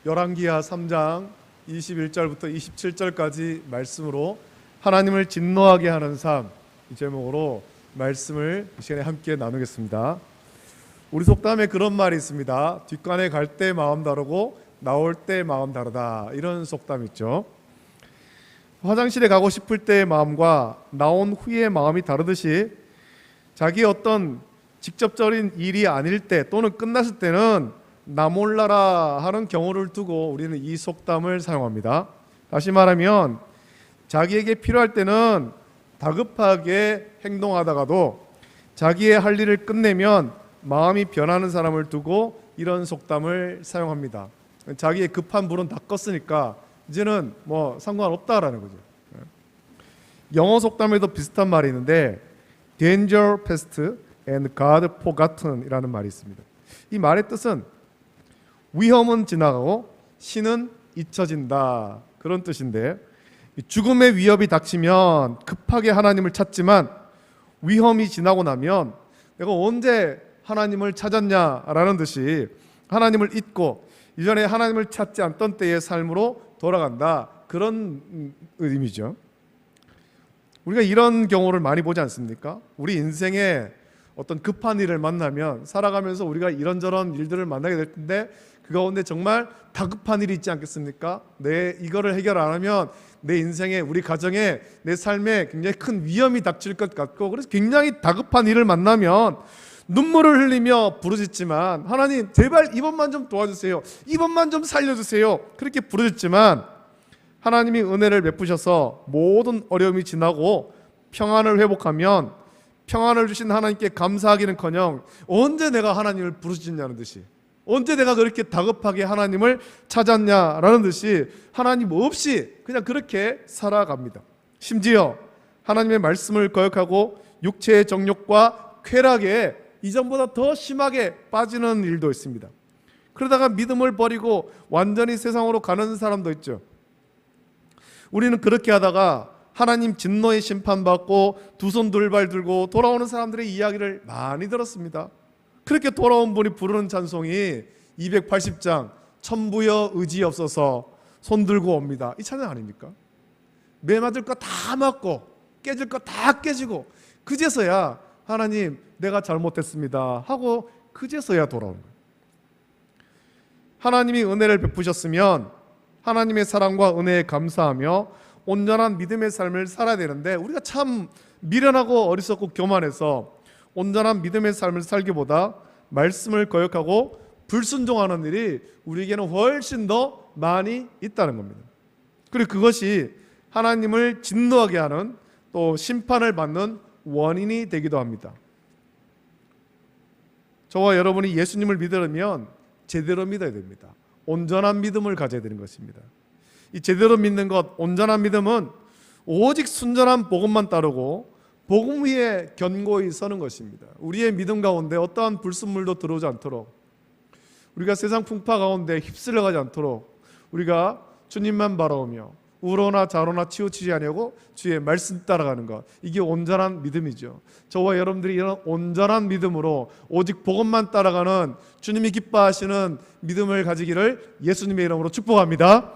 열왕기하 3장 21절부터 27절까지 말씀으로 하나님을 진노하게 하는 삶, 이 제목으로 말씀을 이 시간에 함께 나누겠습니다. 우리 속담에 그런 말이 있습니다. 뒷간에 갈 때 마음 다르고 나올 때 마음 다르다, 이런 속담이 있죠. 화장실에 가고 싶을 때의 마음과 나온 후의 마음이 다르듯이 자기의 어떤 직접적인 일이 아닐 때 또는 끝났을 때는 나 몰라라 하는 경우를 두고 우리는 이 속담을 사용합니다. 다시 말하면 자기에게 필요할 때는 다급하게 행동하다가도 자기의 할 일을 끝내면 마음이 변하는 사람을 두고 이런 속담을 사용합니다. 자기의 급한 불은 다 껐으니까 이제는 뭐 상관없다라는 거죠. 영어 속담에도 비슷한 말이 있는데 danger past and God forgotten 이라는 말이 있습니다. 이 말의 뜻은 위험은 지나가고 신은 잊혀진다, 그런 뜻인데, 죽음의 위협이 닥치면 급하게 하나님을 찾지만 위험이 지나고 나면 내가 언제 하나님을 찾았냐라는 듯이 하나님을 잊고 이전에 하나님을 찾지 않던 때의 삶으로 돌아간다, 그런 의미죠. 우리가 이런 경우를 많이 보지 않습니까? 우리 인생에 어떤 급한 일을 만나면 살아가면서 우리가 이런저런 일들을 만나게 될 텐데 그 가운데 정말 다급한 일이 있지 않겠습니까? 이거를 해결 안 하면 내 인생에, 우리 가정에, 내 삶에 굉장히 큰 위험이 닥칠 것 같고, 그래서 굉장히 다급한 일을 만나면 눈물을 흘리며 부르짖지만 하나님 제발 이번만 좀 도와주세요, 이번만 좀 살려주세요, 그렇게 부르짖지만 하나님이 은혜를 베푸셔서 모든 어려움이 지나고 평안을 회복하면 평안을 주신 하나님께 감사하기는커녕 언제 내가 하나님을 부르짖냐는 듯이, 언제 내가 그렇게 다급하게 하나님을 찾았냐라는 듯이 하나님 없이 그냥 그렇게 살아갑니다. 심지어 하나님의 말씀을 거역하고 육체의 정욕과 쾌락에 이전보다 더 심하게 빠지는 일도 있습니다. 그러다가 믿음을 버리고 완전히 세상으로 가는 사람도 있죠. 우리는 그렇게 하다가 하나님 진노의 심판받고 두 손 둘발 들고 돌아오는 사람들의 이야기를 많이 들었습니다. 그렇게 돌아온 분이 부르는 찬송이 280장 천부여 의지없어서 손 들고 옵니다, 이 찬양 아닙니까? 매 맞을 거 다 맞고 깨질 거 다 깨지고 그제서야 하나님 내가 잘못했습니다 하고 그제서야 돌아오는 거예요. 하나님이 은혜를 베푸셨으면 하나님의 사랑과 은혜에 감사하며 온전한 믿음의 삶을 살아야 되는데 우리가 참 미련하고 어리석고 교만해서 온전한 믿음의 삶을 살기보다 말씀을 거역하고 불순종하는 일이 우리에게는 훨씬 더 많이 있다는 겁니다. 그리고 그것이 하나님을 진노하게 하는, 또 심판을 받는 원인이 되기도 합니다. 저와 여러분이 예수님을 믿으려면 제대로 믿어야 됩니다. 온전한 믿음을 가져야 되는 것입니다. 이 제대로 믿는 것, 온전한 믿음은 오직 순전한 복음만 따르고 복음 위에 견고히 서는 것입니다. 우리의 믿음 가운데 어떠한 불순물도 들어오지 않도록, 우리가 세상 풍파 가운데 휩쓸려 가지 않도록 우리가 주님만 바라오며 우로나 좌로나 치우치지 아니하고 주의 말씀 따라가는 것, 이게 온전한 믿음이죠. 저와 여러분들이 이런 온전한 믿음으로 오직 복음만 따라가는 주님이 기뻐하시는 믿음을 가지기를 예수님의 이름으로 축복합니다.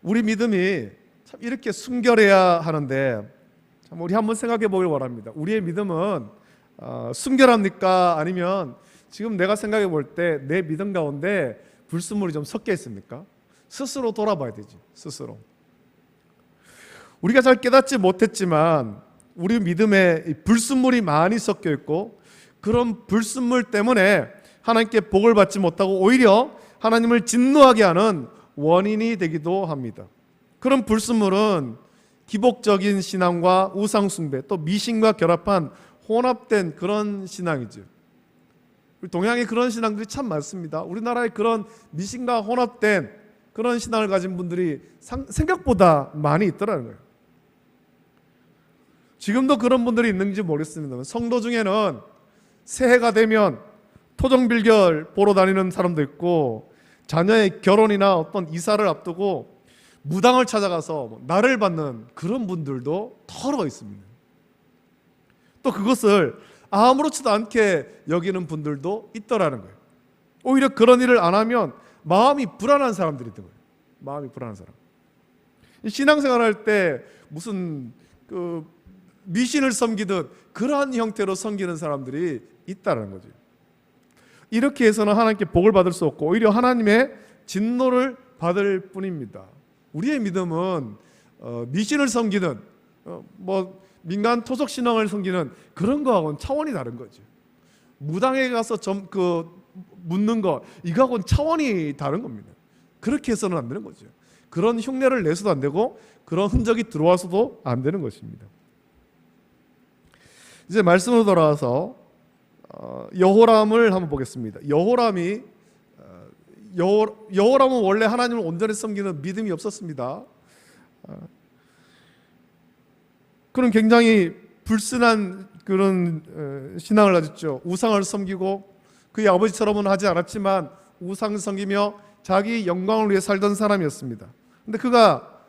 우리 믿음이 참 이렇게 순결해야 하는데 참 우리 한번 생각해 보길 바랍니다. 우리의 믿음은 순결합니까? 아니면 지금 내가 생각해 볼 때 내 믿음 가운데 불순물이 좀 섞여 있습니까? 스스로 돌아봐야 되지. 스스로 우리가 잘 깨닫지 못했지만 우리 믿음에 불순물이 많이 섞여 있고, 그런 불순물 때문에 하나님께 복을 받지 못하고 오히려 하나님을 진노하게 하는 원인이 되기도 합니다. 그런 불순물은 기복적인 신앙과 우상숭배, 또 미신과 결합한 혼합된 그런 신앙이죠. 우리 동양에 그런 신앙들이 참 많습니다. 우리나라에 그런 미신과 혼합된 그런 신앙을 가진 분들이 생각보다 많이 있더라는 거예요. 지금도 그런 분들이 있는지 모르겠습니다만 성도 중에는 새해가 되면 토정빌결 보러 다니는 사람도 있고, 자녀의 결혼이나 어떤 이사를 앞두고 무당을 찾아가서 나를 받는 그런 분들도 털어 있습니다. 또 그것을 아무렇지도 않게 여기는 분들도 있더라는 거예요. 오히려 그런 일을 안 하면 마음이 불안한 사람들이 있는 거예요. 마음이 불안한 사람. 신앙생활할 때 무슨 미신을 섬기듯 그러한 형태로 섬기는 사람들이 있다는 거죠. 이렇게 해서는 하나님께 복을 받을 수 없고 오히려 하나님의 진노를 받을 뿐입니다. 우리의 믿음은 미신을 섬기는 민간 토속 신앙을 섬기는 그런 거하고는 차원이 다른 거죠. 무당에 가서 묻는 거 이거하고는 차원이 다른 겁니다. 그렇게 해서는 안 되는 거죠. 그런 흉내를 내서도 안 되고 그런 흔적이 들어와서도 안 되는 것입니다. 이제 말씀으로 돌아와서 여호람을 한번 보겠습니다. 여호람은 원래 하나님을 온전히 섬기는 믿음이 없었습니다. 그런 굉장히 불순한 그런 신앙을 가졌죠. 우상을 섬기고 그의 아버지처럼은 하지 않았지만 우상을 섬기며 자기 영광을 위해 살던 사람이었습니다. 근데 그가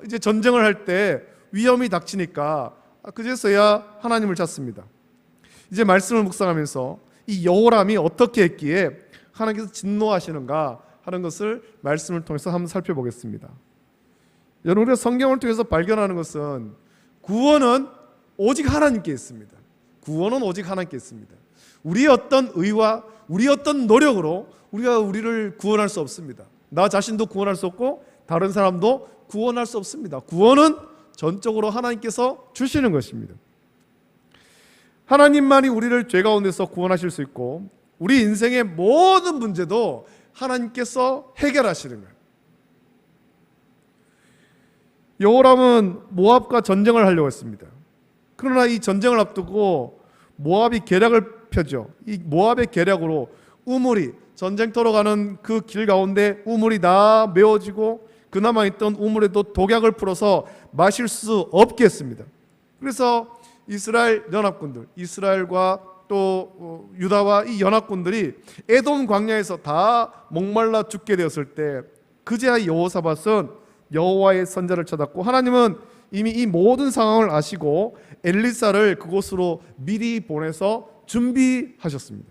이제 전쟁을 할 때 위험이 닥치니까 그제서야 하나님을 찾습니다. 이제 말씀을 묵상하면서 이 여호람이 어떻게 했기에 하나님께서 진노하시는가 하는 것을 말씀을 통해서 한번 살펴보겠습니다. 여러분, 우리가 성경을 통해서 발견하는 것은 구원은 오직 하나님께 있습니다. 구원은 오직 하나님께 있습니다. 우리의 어떤 의와 우리의 어떤 노력으로 우리가 우리를 구원할 수 없습니다. 나 자신도 구원할 수 없고 다른 사람도 구원할 수 없습니다. 구원은 전적으로 하나님께서 주시는 것입니다. 하나님만이 우리를 죄 가운데서 구원하실 수 있고 우리 인생의 모든 문제도 하나님께서 해결하시는 거예요. 여호람은 모압과 전쟁을 하려고 했습니다. 그러나 이 전쟁을 앞두고 모압이 계략을 펴죠. 이 모압의 계략으로 우물이 전쟁터로 가는 그 길 가운데 우물이 다 메워지고 그나마 있던 우물에도 독약을 풀어서 마실 수 없게 했습니다. 그래서 이스라엘 연합군들, 이스라엘과 또 유다와 이 연합군들이 에돔 광야에서 다 목말라 죽게 되었을 때 그제야 여호사밧은 여호와의 선자를 찾았고 하나님은 이미 이 모든 상황을 아시고 엘리사를 그곳으로 미리 보내서 준비하셨습니다.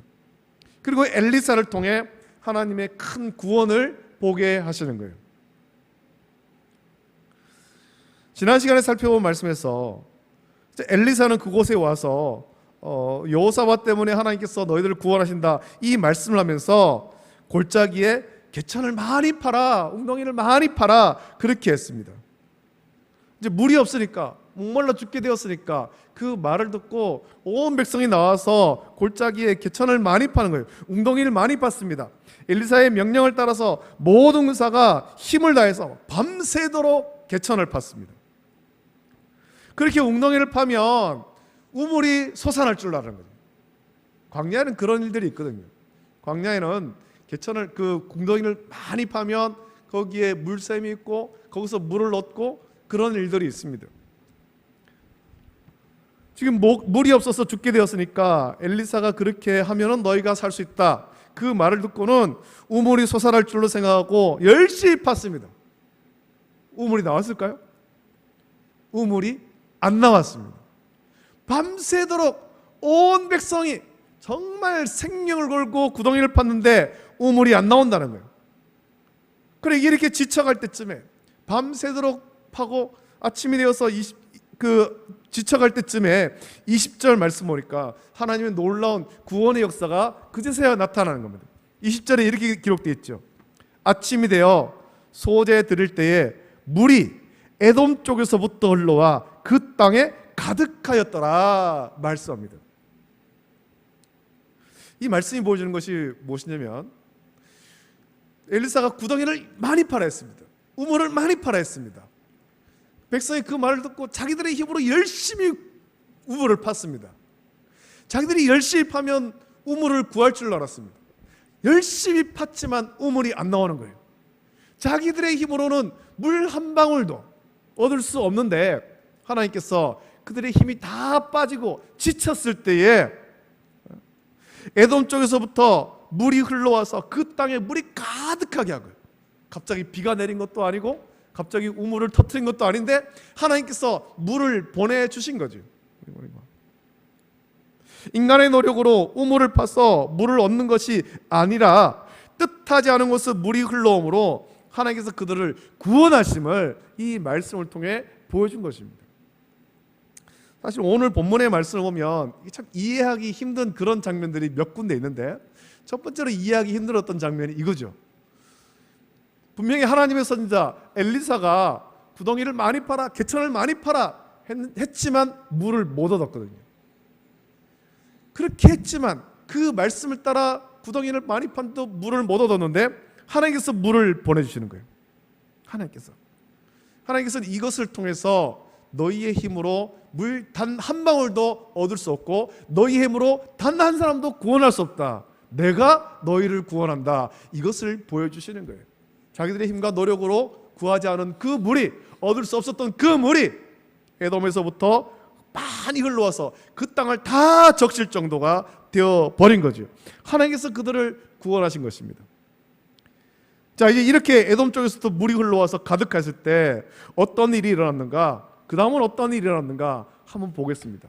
그리고 엘리사를 통해 하나님의 큰 구원을 보게 하시는 거예요. 지난 시간에 살펴본 말씀에서 엘리사는 그곳에 와서 여호사밧 때문에 하나님께서 너희들을 구원하신다 이 말씀을 하면서 골짜기에 개천을 많이 팔아, 웅덩이를 많이 팔아 그렇게 했습니다. 이제 물이 없으니까 목말라 죽게 되었으니까 그 말을 듣고 온 백성이 나와서 골짜기에 개천을 많이 파는 거예요. 웅덩이를 많이 팠습니다. 엘리사의 명령을 따라서 모든 군사가 힘을 다해서 밤새도록 개천을 팠습니다. 그렇게 웅덩이를 파면 우물이 솟아날 줄 알았는 거죠. 광야에는 그런 일들이 있거든요. 광야에는 개천을 웅덩이를 많이 파면 거기에 물샘이 있고 거기서 물을 얻고 그런 일들이 있습니다. 지금 물이 없어서 죽게 되었으니까 엘리사가 그렇게 하면은 너희가 살 수 있다. 그 말을 듣고는 우물이 솟아날 줄로 생각하고 열심히 팠습니다. 우물이 나왔을까요? 우물이 안 나왔습니다. 밤새도록 온 백성이 정말 생명을 걸고 구덩이를 팠는데 우물이 안 나온다는 거예요. 그래 이렇게 지쳐갈 때쯤에 밤새도록 파고 아침이 되어서 지쳐갈 때쯤에 20절 말씀 보니까 하나님의 놀라운 구원의 역사가 그제서야 나타나는 겁니다. 20절에 이렇게 기록되어 있죠. 아침이 되어 소재 드릴 때에 물이 에돔 쪽에서부터 흘러와 그 땅에 가득하였더라 말씀합니다. 이 말씀이 보여주는 것이 무엇이냐면 엘리사가 구덩이를 많이 파라 했습니다. 우물을 많이 파라 했습니다. 백성이 그 말을 듣고 자기들의 힘으로 열심히 우물을 팠습니다. 자기들이 열심히 파면 우물을 구할 줄 알았습니다. 열심히 팠지만 우물이 안 나오는 거예요. 자기들의 힘으로는 물 한 방울도 얻을 수 없는데 하나님께서 그들의 힘이 다 빠지고 지쳤을 때에 에돔 쪽에서부터 물이 흘러와서 그 땅에 물이 가득하게 하고요. 갑자기 비가 내린 것도 아니고 갑자기 우물을 터뜨린 것도 아닌데 하나님께서 물을 보내주신 거죠. 인간의 노력으로 우물을 파서 물을 얻는 것이 아니라 뜻하지 않은 곳에 물이 흘러오므로 하나님께서 그들을 구원하심을 이 말씀을 통해 보여준 것입니다. 사실 오늘 본문의 말씀을 보면 참 이해하기 힘든 그런 장면들이 몇 군데 있는데, 첫 번째로 이해하기 힘들었던 장면이 이거죠. 분명히 하나님의 선지자 엘리사가 구덩이를 많이 파라, 개천을 많이 파라 했지만 물을 못 얻었거든요. 그렇게 했지만 그 말씀을 따라 구덩이를 많이 판도 물을 못 얻었는데 하나님께서 물을 보내주시는 거예요. 하나님께서는 이것을 통해서 너희의 힘으로 물 단 한 방울도 얻을 수 없고 너희의 힘으로 단 한 사람도 구원할 수 없다. 내가 너희를 구원한다. 이것을 보여주시는 거예요. 자기들의 힘과 노력으로 구하지 않은 그 물이, 얻을 수 없었던 그 물이 에돔에서부터 많이 흘러와서 그 땅을 다 적실 정도가 되어버린 거죠. 하나님께서 그들을 구원하신 것입니다. 자, 이제 이렇게 에돔 쪽에서부터 물이 흘러와서 가득했을 때 어떤 일이 일어났는가, 그 다음은 어떤 일이 일어났는가 한번 보겠습니다.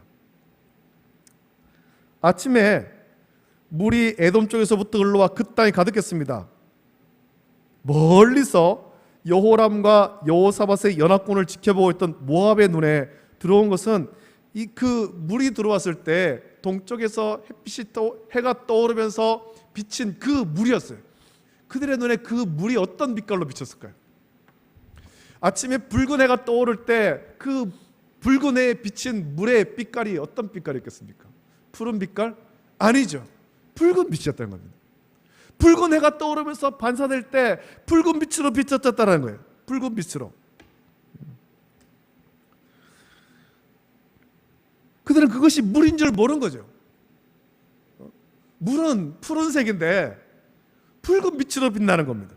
아침에 물이 에돔 쪽에서부터 흘러와 그 땅에 가득했습니다. 멀리서 여호람과 여호사밧의 연합군을 지켜보고 있던 모압의 눈에 들어온 것은 그 물이 들어왔을 때 동쪽에서 해가 떠오르면서 비친 그 물이었어요. 그들의 눈에 그 물이 어떤 빛깔로 비쳤을까요? 아침에 붉은 해가 떠오를 때 그 붉은 해에 비친 물의 빛깔이 어떤 빛깔이었겠습니까? 푸른 빛깔? 아니죠. 붉은 빛이었다는 겁니다. 붉은 해가 떠오르면서 반사될 때 붉은 빛으로 비쳤다는 거예요. 붉은 빛으로. 그들은 그것이 물인 줄 모르는 거죠. 물은 푸른색인데 붉은 빛으로 빛나는 겁니다.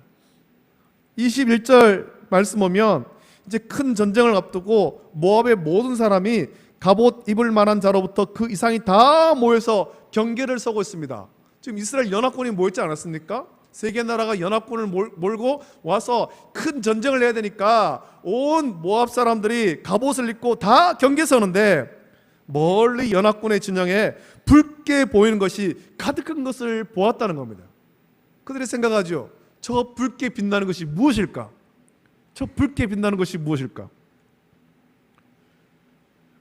21절 말씀 보면 이제 큰 전쟁을 앞두고 모압의 모든 사람이 갑옷 입을 만한 자로부터 그 이상이 다 모여서 경계를 서고 있습니다. 지금 이스라엘 연합군이 모였지 않았습니까? 세 개 나라가 연합군을 몰고 와서 큰 전쟁을 해야 되니까 온 모압 사람들이 갑옷을 입고 다 경계 서는데 멀리 연합군의 진영에 붉게 보이는 것이 가득한 것을 보았다는 겁니다. 그들이 생각하죠. 저 붉게 빛나는 것이 무엇일까? 저 붉게 빛나는 것이 무엇일까?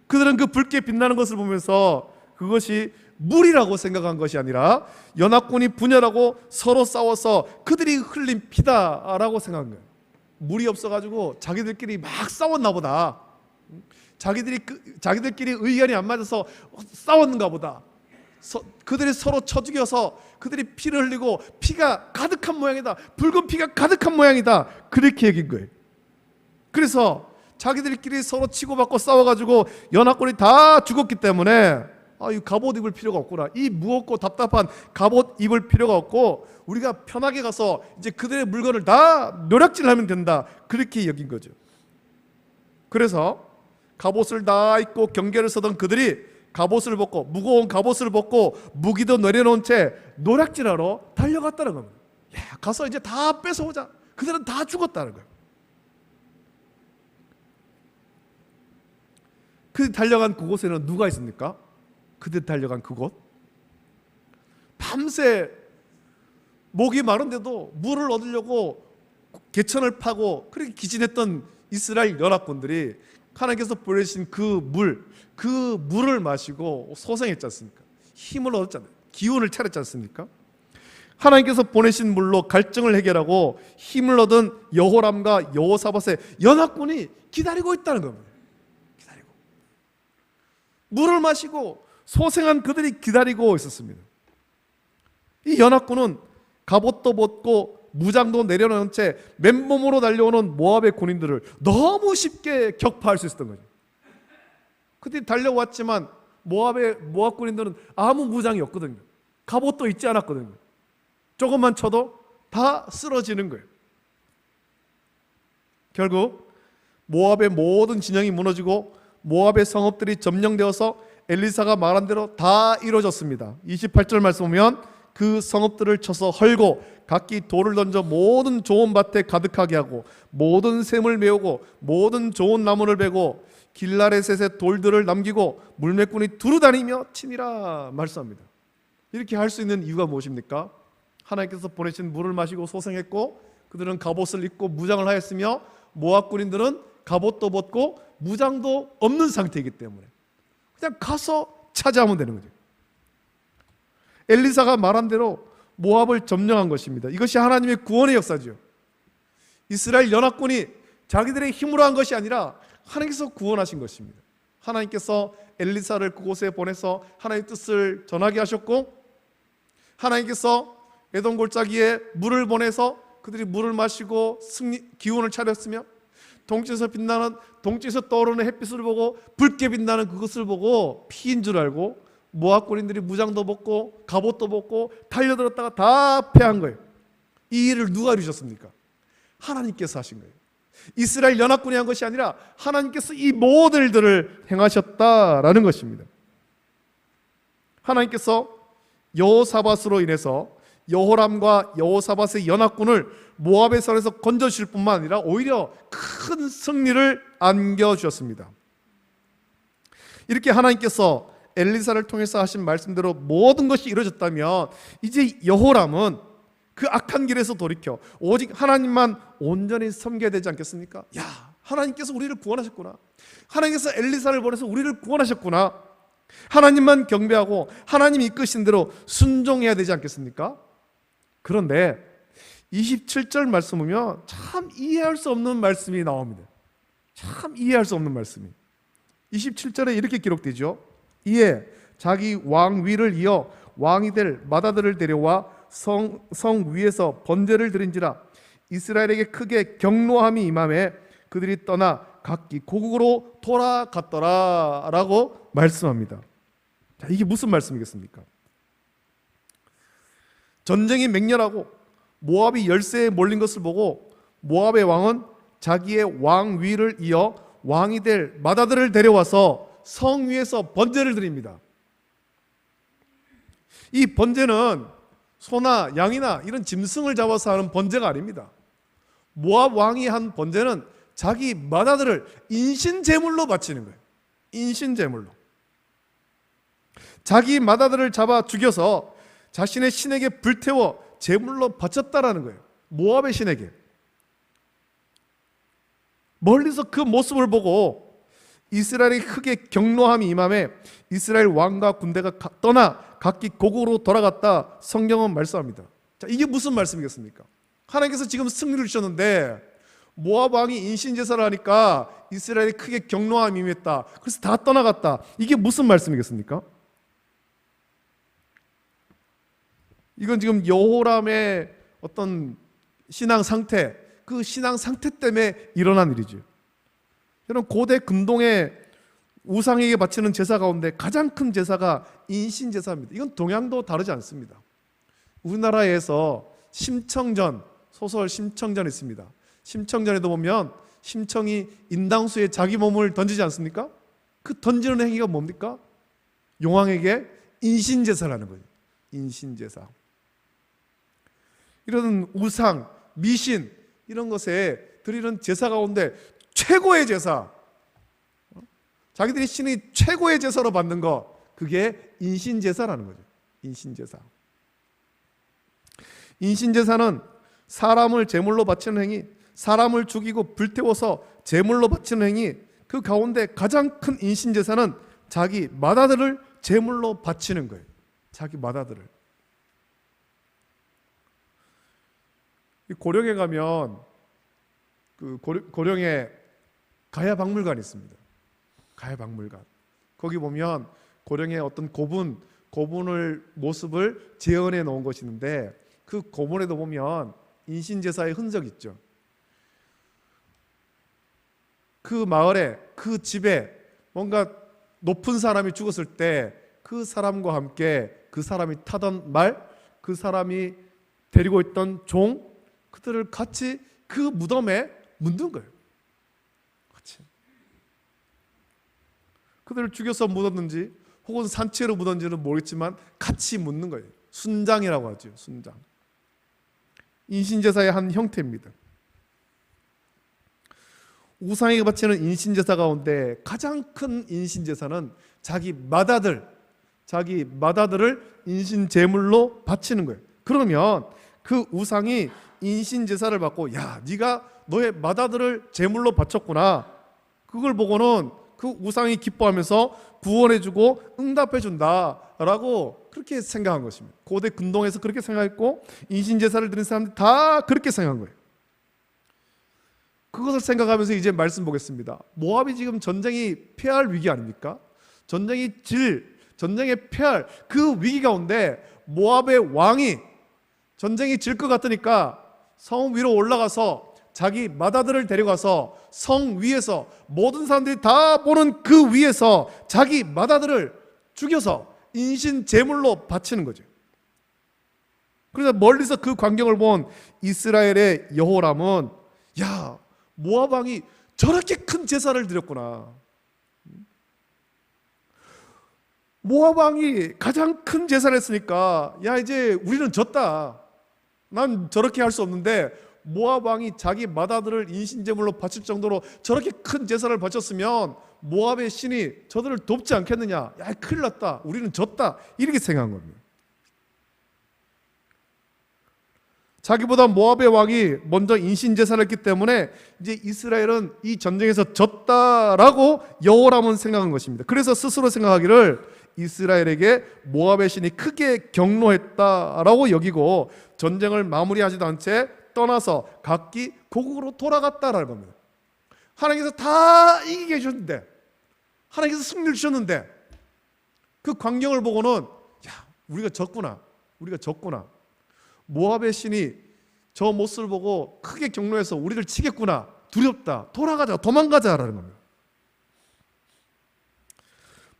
그들은 그 붉게 빛나는 것을 보면서 그것이 물이라고 생각한 것이 아니라 연합군이 분열하고 서로 싸워서 그들이 흘린 피다라고 생각한 거예요. 물이 없어가지고 자기들끼리 막 싸웠나 보다. 자기들끼리 의견이 안 맞아서 싸웠는가 보다. 그들이 서로 쳐 죽여서 그들이 피를 흘리고 피가 가득한 모양이다. 붉은 피가 가득한 모양이다. 그렇게 여긴 거예요. 그래서 자기들끼리 서로 치고받고 싸워가지고 연합군이 다 죽었기 때문에 이 갑옷 입을 필요가 없구나. 이 무겁고 답답한 갑옷 입을 필요가 없고 우리가 편하게 가서 이제 그들의 물건을 다 노략질하면 된다. 그렇게 여긴 거죠. 그래서 갑옷을 다 입고 경계를 서던 그들이 갑옷을 벗고 무거운 갑옷을 벗고 무기도 내려놓은 채 노략질하러 달려갔다는 겁니다. 야, 가서 이제 다 뺏어오자. 그들은 다 죽었다는 거예요. 그 달려간 그곳에는 누가 있습니까? 그들 달려간 그곳 밤새 목이 마른데도 물을 얻으려고 개천을 파고 그렇게 기진했던 이스라엘 연합군들이 하나님께서 보내신 그 물을 마시고 소생했지 않습니까? 힘을 얻었잖아요. 기운을 차렸지 않습니까? 하나님께서 보내신 물로 갈증을 해결하고 힘을 얻은 여호람과 여호사밧의 연합군이 기다리고 있다는 겁니다. 기다리고 물을 마시고 소생한 그들이 기다리고 있었습니다. 이 연합군은 갑옷도 벗고 무장도 내려놓은 채 맨몸으로 달려오는 모압의 군인들을 너무 쉽게 격파할 수 있었던 거죠. 그들이 달려왔지만 모압 군인들은 아무 무장이 없거든요. 갑옷도 있지 않았거든요. 조금만 쳐도 다 쓰러지는 거예요. 결국 모압의 모든 진영이 무너지고 모압의 성읍들이 점령되어서 엘리사가 말한 대로 다 이루어졌습니다. 28절 말씀 보면 그 성읍들을 쳐서 헐고 각기 돌을 던져 모든 좋은 밭에 가득하게 하고 모든 샘을 메우고 모든 좋은 나무를 베고 길라레셋의 돌들을 남기고 물매꾼이 두루 다니며 치니라 말씀합니다. 이렇게 할 수 있는 이유가 무엇입니까? 하나님께서 보내신 물을 마시고 소생했고 그들은 갑옷을 입고 무장을 하였으며 모압 군인들은 갑옷도 벗고 무장도 없는 상태이기 때문에 그냥 가서 차지하면 되는 거죠. 엘리사가 말한 대로 모압을 점령한 것입니다. 이것이 하나님의 구원의 역사죠. 이스라엘 연합군이 자기들의 힘으로 한 것이 아니라 하나님께서 구원하신 것입니다. 하나님께서 엘리사를 그곳에 보내서 하나님의 뜻을 전하게 하셨고 하나님께서 에돔 골짜기에 물을 보내서 그들이 물을 마시고 기운을 차렸으며 동쪽에서 떠오르는 햇빛을 보고 붉게 빛나는 그것을 보고 피인 줄 알고 모압 군인들이 무장도 벗고 갑옷도 벗고 달려들었다가 다 패한 거예요. 이 일을 누가 이루셨습니까? 하나님께서 하신 거예요. 이스라엘 연합군이 한 것이 아니라 하나님께서 이 모든 일들을 행하셨다라는 것입니다. 하나님께서 여호사밧으로 인해서 여호람과 여호사밧의 연합군을 모압의 손에서 건져주실 뿐만 아니라 오히려 큰 승리를 안겨주셨습니다. 이렇게 하나님께서 엘리사를 통해서 하신 말씀대로 모든 것이 이루어졌다면 이제 여호람은 그 악한 길에서 돌이켜 오직 하나님만 온전히 섬겨야 되지 않겠습니까? 야, 하나님께서 우리를 구원하셨구나. 하나님께서 엘리사를 보내서 우리를 구원하셨구나. 하나님만 경배하고 하나님이 이끄신 대로 순종해야 되지 않겠습니까? 그런데 27절 말씀 보면 참 이해할 수 없는 말씀이 나옵니다. 참 이해할 수 없는 말씀이 27절에 이렇게 기록되죠. 이에 자기 왕위를 이어 왕이 될 맏아들을 데려와 성 위에서 번제를 드린지라 이스라엘에게 크게 경노함이 임함에 그들이 떠나 각기 고국으로 돌아갔더라 라고 말씀합니다. 자, 이게 무슨 말씀이겠습니까? 전쟁이 맹렬하고 모압이 열세에 몰린 것을 보고 모압의 왕은 자기의 왕위를 이어 왕이 될 맏아들을 데려와서 성 위에서 번제를 드립니다. 이 번제는 소나 양이나 이런 짐승을 잡아서 하는 번제가 아닙니다. 모압 왕이 한 번제는 자기 맏아들을 인신제물로 바치는 거예요. 인신제물로. 자기 맏아들을 잡아 죽여서 자신의 신에게 불태워 제물로 바쳤다라는 거예요. 모압의 신에게. 멀리서 그 모습을 보고 이스라엘이 크게 경노함이 임함에 이스라엘 왕과 군대가 떠나 각기 고국으로 돌아갔다 성경은 말씀합니다. 자, 이게 무슨 말씀이겠습니까? 하나님께서 지금 승리를 주셨는데 모압 왕이 인신제사를 하니까 이스라엘이 크게 경노함이 임했다. 그래서 다 떠나갔다. 이게 무슨 말씀이겠습니까? 이건 지금 여호람의 어떤 신앙 상태, 그 신앙 상태 때문에 일어난 일이죠. 여러분, 고대 근동의 우상에게 바치는 제사 가운데 가장 큰 제사가 인신제사입니다. 이건 동양도 다르지 않습니다. 우리나라에서 심청전, 소설 심청전 있습니다. 심청전에도 보면 심청이 인당수에 자기 몸을 던지지 않습니까? 그 던지는 행위가 뭡니까? 용왕에게 인신제사를 하는 거예요. 인신제사. 이런 우상, 미신 이런 것에 드리는 제사 가운데 최고의 제사, 자기들이 신이 최고의 제사로 받는 것, 그게 인신제사라는 거죠. 인신제사. 인신제사는 사람을 제물로 바치는 행위, 사람을 죽이고 불태워서 제물로 바치는 행위, 그 가운데 가장 큰 인신제사는 자기 맏아들을 제물로 바치는 거예요. 자기 맏아들을. 고령에 가면 그 고령에 가야박물관이 있습니다. 가야박물관. 거기 보면 고령의 어떤 고분을 모습을 재현해 놓은 것이 있는데 그 고분에도 보면 인신제사의 흔적이 있죠. 그 마을에, 그 집에 뭔가 높은 사람이 죽었을 때 그 사람과 함께 그 사람이 타던 말, 그 사람이 데리고 있던 종, 그들을 같이 그 무덤에 묻는 거예요. 같이. 그들을 죽여서 묻었는지 혹은 산채로 묻었는지는 모르겠지만 같이 묻는 거예요. 순장이라고 하죠. 순장. 인신제사의 한 형태입니다. 우상에게 바치는 인신제사 가운데 가장 큰 인신제사는 자기 맏아들을 인신제물로 바치는 거예요. 그러면 그 우상이 인신 제사를 받고 야, 네가 너의 맏아들을 제물로 바쳤구나. 그걸 보고는 그 우상이 기뻐하면서 구원해주고 응답해준다라고 그렇게 생각한 것입니다. 고대 근동에서 그렇게 생각했고 인신 제사를 드린 사람들 다 그렇게 생각한 거예요. 그것을 생각하면서 이제 말씀 보겠습니다. 모압이 지금 전쟁이 패할 위기 아닙니까? 전쟁의 패할 그 위기 가운데 모압의 왕이 전쟁이 질 것 같으니까 성 위로 올라가서 자기 맏아들을 데려가서 성 위에서 모든 사람들이 다 보는 그 위에서 자기 맏아들을 죽여서 인신 제물로 바치는 거죠. 그래서 멀리서 그 광경을 본 이스라엘의 여호람은 야, 모압 왕이 저렇게 큰 제사를 드렸구나. 모압 왕이 가장 큰 제사를 했으니까 야, 이제 우리는 졌다. 난 저렇게 할 수 없는데 모압 왕이 자기 맏아들을 인신제물로 바칠 정도로 저렇게 큰 제사를 바쳤으면 모압의 신이 저들을 돕지 않겠느냐. 야, 큰일 났다. 우리는 졌다. 이렇게 생각한 겁니다. 자기보다 모압의 왕이 먼저 인신제사를 했기 때문에 이제 이스라엘은 이 전쟁에서 졌다라고 여호람은 생각한 것입니다. 그래서 스스로 생각하기를 이스라엘에게 모압의 신이 크게 경노했다라고 여기고 전쟁을 마무리하지도 않은 채 떠나서 각기 고국으로 돌아갔다라는 겁니다. 하나님께서 다 이기게 해주셨는데, 하나님께서 승리를 주셨는데 그 광경을 보고는 야, 우리가 졌구나. 모압의 신이 저 모습을 보고 크게 경노해서 우리를 치겠구나. 두렵다. 돌아가자. 도망가자라는 겁니다.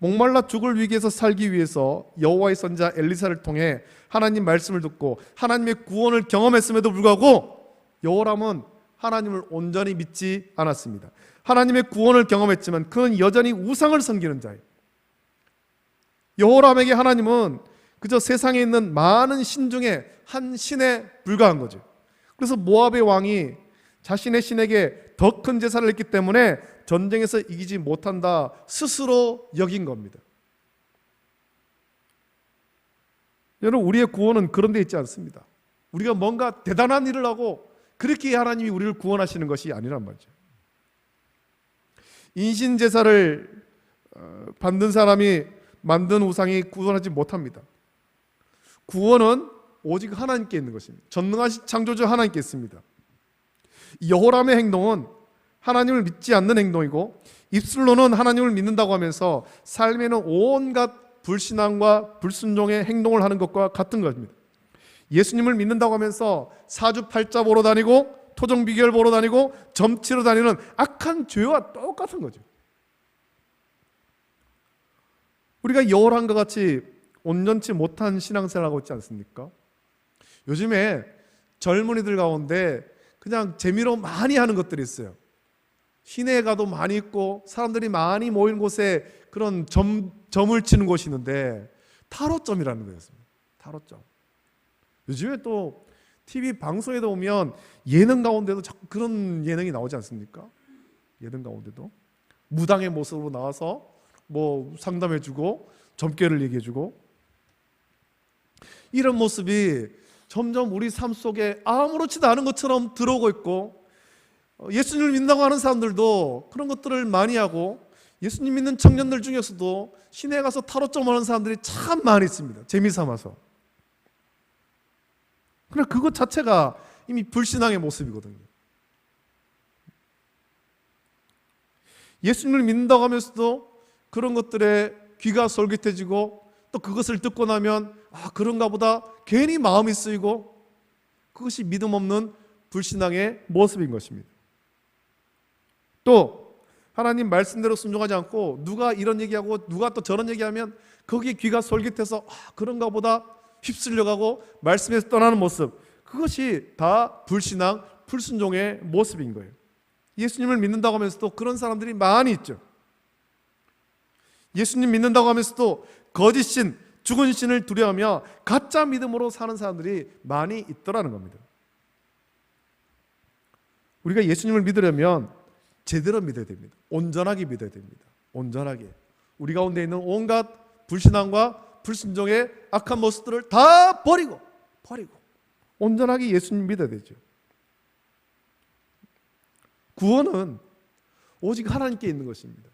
목말라 죽을 위기에서 살기 위해서 여호와의 선지자 엘리사를 통해 하나님 말씀을 듣고 하나님의 구원을 경험했음에도 불구하고 여호람은 하나님을 온전히 믿지 않았습니다. 하나님의 구원을 경험했지만 그는 여전히 우상을 섬기는 자예요. 여호람에게 하나님은 그저 세상에 있는 많은 신 중에 한 신에 불과한 거죠. 그래서 모압의 왕이 자신의 신에게 더 큰 제사를 했기 때문에 전쟁에서 이기지 못한다 스스로 여긴 겁니다. 여러분, 우리의 구원은 그런 데 있지 않습니다. 우리가 뭔가 대단한 일을 하고 그렇게 하나님이 우리를 구원하시는 것이 아니란 말이죠. 인신 제사를 받는 사람이 만든 우상이 구원하지 못합니다. 구원은 오직 하나님께 있는 것입니다. 전능하신 창조주 하나님께 있습니다. 여호람의 행동은 하나님을 믿지 않는 행동이고 입술로는 하나님을 믿는다고 하면서 삶에는 온갖 불신앙과 불순종의 행동을 하는 것과 같은 것입니다. 예수님을 믿는다고 하면서 사주팔자 보러 다니고 토종비결 보러 다니고 점치러 다니는 악한 죄와 똑같은 거죠. 우리가 여호람과 같이 온전치 못한 신앙생활을 하고 있지 않습니까? 요즘에 젊은이들 가운데 그냥 재미로 많이 하는 것들이 있어요. 시내에 가도 많이 있고 사람들이 많이 모인 곳에 그런 점을 치는 곳이 있는데 타로점이라는 거였습니다. 타로점. 요즘에 또 TV 방송에도 보면 예능 가운데도 자꾸 그런 예능이 나오지 않습니까? 예능 가운데도 무당의 모습으로 나와서 뭐 상담해주고 점괘를 얘기해주고 이런 모습이 점점 우리 삶 속에 아무렇지도 않은 것처럼 들어오고 있고 예수님을 믿는다고 하는 사람들도 그런 것들을 많이 하고 예수님 믿는 청년들 중에서도 시내에 가서 타로점 하는 사람들이 참 많이 있습니다. 재미삼아서. 그러나 그것 자체가 이미 불신앙의 모습이거든요. 예수님을 믿는다고 하면서도 그런 것들에 귀가 솔깃해지고 또 그것을 듣고 나면 그런가 보다 괜히 마음이 쓰이고 그것이 믿음 없는 불신앙의 모습인 것입니다. 또 하나님 말씀대로 순종하지 않고 누가 이런 얘기하고 누가 또 저런 얘기하면 거기에 귀가 솔깃해서 그런가 보다 휩쓸려가고 말씀에서 떠나는 모습, 그것이 다 불신앙, 불순종의 모습인 거예요. 예수님을 믿는다고 하면서도 그런 사람들이 많이 있죠. 예수님 믿는다고 하면서도 거짓신, 죽은 신을 두려워하며 가짜 믿음으로 사는 사람들이 많이 있더라는 겁니다. 우리가 예수님을 믿으려면 제대로 믿어야 됩니다. 온전하게 믿어야 됩니다. 온전하게. 우리 가운데 있는 온갖 불신앙과 불순종의 악한 모습들을 다 버리고 온전하게 예수님 믿어야 되죠. 구원은 오직 하나님께 있는 것입니다.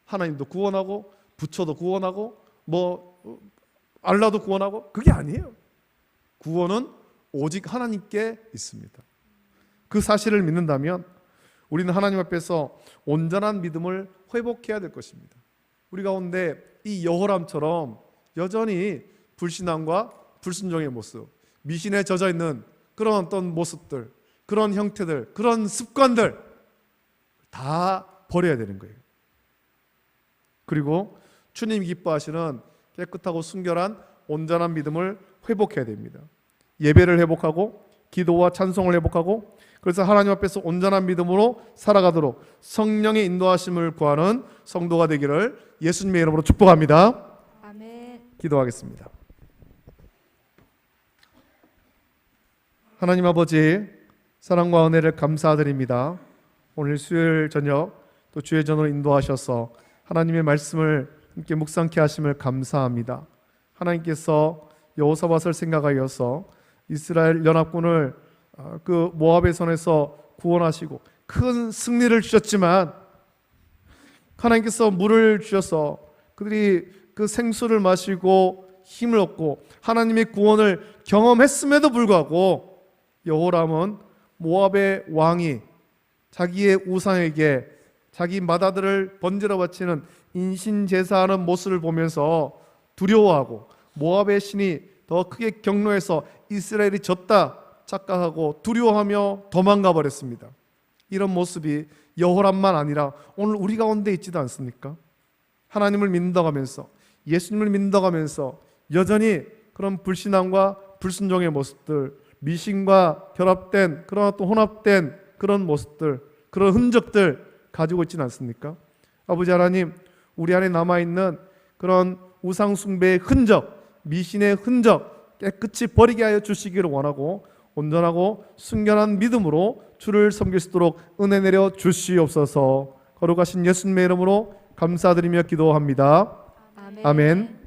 하나님도 구원하고 부처도 구원하고 알라도 구원하고 그게 아니에요. 구원은 오직 하나님께 있습니다. 그 사실을 믿는다면 우리는 하나님 앞에서 온전한 믿음을 회복해야 될 것입니다. 우리 가운데 이 여호람처럼 여전히 불신앙과 불순종의 모습, 미신에 젖어 있는 그런 어떤 모습들, 그런 형태들, 그런 습관들 다 버려야 되는 거예요. 그리고 주님이 기뻐하시는 깨끗하고 순결한 온전한 믿음을 회복해야 됩니다. 예배를 회복하고 기도와 찬송을 회복하고, 그래서 하나님 앞에서 온전한 믿음으로 살아가도록 성령의 인도하심을 구하는 성도가 되기를 예수님의 이름으로 축복합니다. 아멘. 기도하겠습니다. 하나님 아버지, 사랑과 은혜를 감사드립니다. 오늘 수요일 저녁 또 주의 전으로 인도하셔서 하나님의 말씀을 함께 묵상케 하심을 감사합니다. 하나님께서 여호사밧을 생각하여서 이스라엘 연합군을 그 모압의 손에서 구원하시고 큰 승리를 주셨지만, 하나님께서 물을 주셔서 그들이 그 생수를 마시고 힘을 얻고 하나님의 구원을 경험했음에도 불구하고 여호람은 모압의 왕이 자기의 우상에게 자기 맏아들을 번제로 바치는 인신제사하는 모습을 보면서 두려워하고 모압의 신이 더 크게 경노해서 이스라엘이 졌다 착각하고 두려워하며 도망가 버렸습니다. 이런 모습이 여호람만 아니라 오늘 우리 가운데 있지도 않습니까? 하나님을 믿는다고 하면서, 예수님을 믿는다고 하면서 여전히 그런 불신앙과 불순종의 모습들, 미신과 결합된 그런 또 혼합된 그런 모습들, 그런 흔적들 가지고 있지는 않습니까? 아버지 하나님, 우리 안에 남아있는 그런 우상 숭배의 흔적, 미신의 흔적 깨끗이 버리게 하여 주시기를 원하고, 온전하고 순결한 믿음으로 주를 섬길 수 있도록 은혜 내려 주시옵소서. 거룩하신 예수님의 이름으로 감사드리며 기도합니다. 아멘. 아멘.